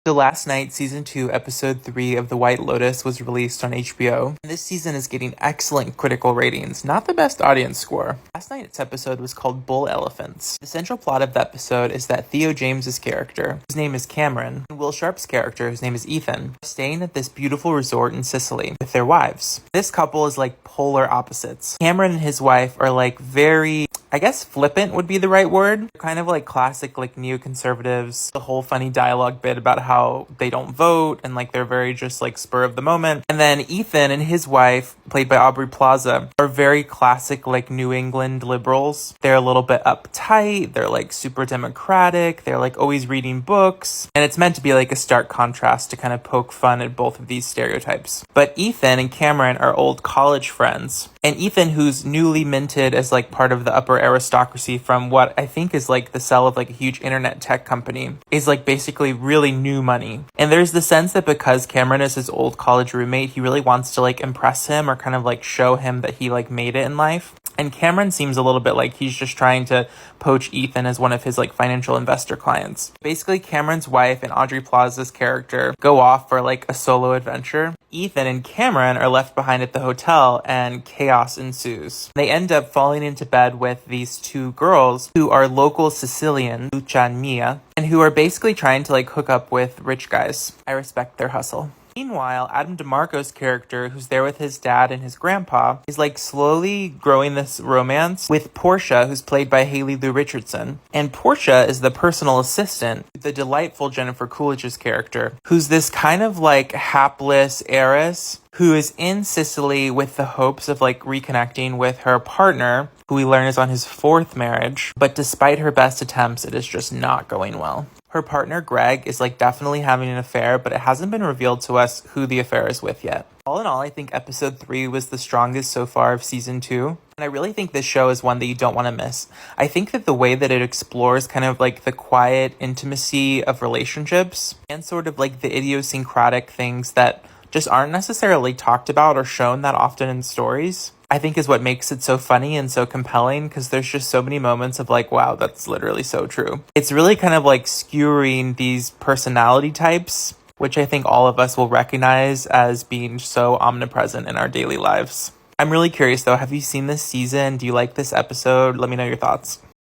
So last night, season 2, episode 3 of The White Lotus was released on HBO. And this season is getting excellent critical ratings, not the best audience score. Last night's episode was called Bull Elephants. The central plot of the episode is that Theo James's character, whose name is Cameron, and Will Sharp's character, whose name is Ethan, are staying at this beautiful resort in Sicily with their wives. This couple is like polar opposites. Cameron and his wife are like very, I guess flippant would be the right word. Kind of like classic like neoconservatives. The whole funny dialogue bit about how they don't vote and like they're very just like spur of the moment. And then Ethan and his wife, played by Aubrey Plaza, are very classic like New England liberals. They're a little bit uptight. They're like super democratic. They're like always reading books. And it's meant to be like a stark contrast to kind of poke fun at both of these stereotypes. But Ethan and Cameron are old college friends. And Ethan, who's newly minted as like part of the upper aristocracy from what I think is like the sale of like a huge internet tech company, is like basically really new money. And there's the sense that because Cameron is his old college roommate, he really wants to like impress him or kind of like show him that he like made it in life. And Cameron seems a little bit like he's just trying to poach Ethan as one of his like financial investor clients. Basically, Cameron's wife and Aubrey Plaza's character go off for like a solo adventure. Ethan and Cameron are left behind at the hotel and chaos ensues. They end up falling into bed with these two girls who are local Sicilian, Lucia and Mia, and who are basically trying to like hook up with rich guys. I respect their hustle. Meanwhile, Adam DeMarco's character, who's there with his dad and his grandpa, is like slowly growing this romance with Portia, who's played by Haley Lou Richardson. And Portia is the personal assistant, the delightful Jennifer Coolidge's character, who's this kind of like hapless heiress who is in Sicily with the hopes of like reconnecting with her partner, who we learn is on his 4th marriage. But despite her best attempts, it is just not going well. Her partner, Greg, is like definitely having an affair, but it hasn't been revealed to us who the affair is with yet. All in all, I think episode 3 was the strongest so far of season 2. And I really think this show is one that you don't want to miss. I think that the way that it explores kind of like the quiet intimacy of relationships and sort of like the idiosyncratic things that just aren't necessarily talked about or shown that often in stories, I think is what makes it so funny and so compelling, because there's just so many moments of like, wow, that's literally so true. It's really kind of like skewering these personality types, which I think all of us will recognize as being so omnipresent in our daily lives. I'm really curious though, have you seen this season? Do you like this episode? Let me know your thoughts.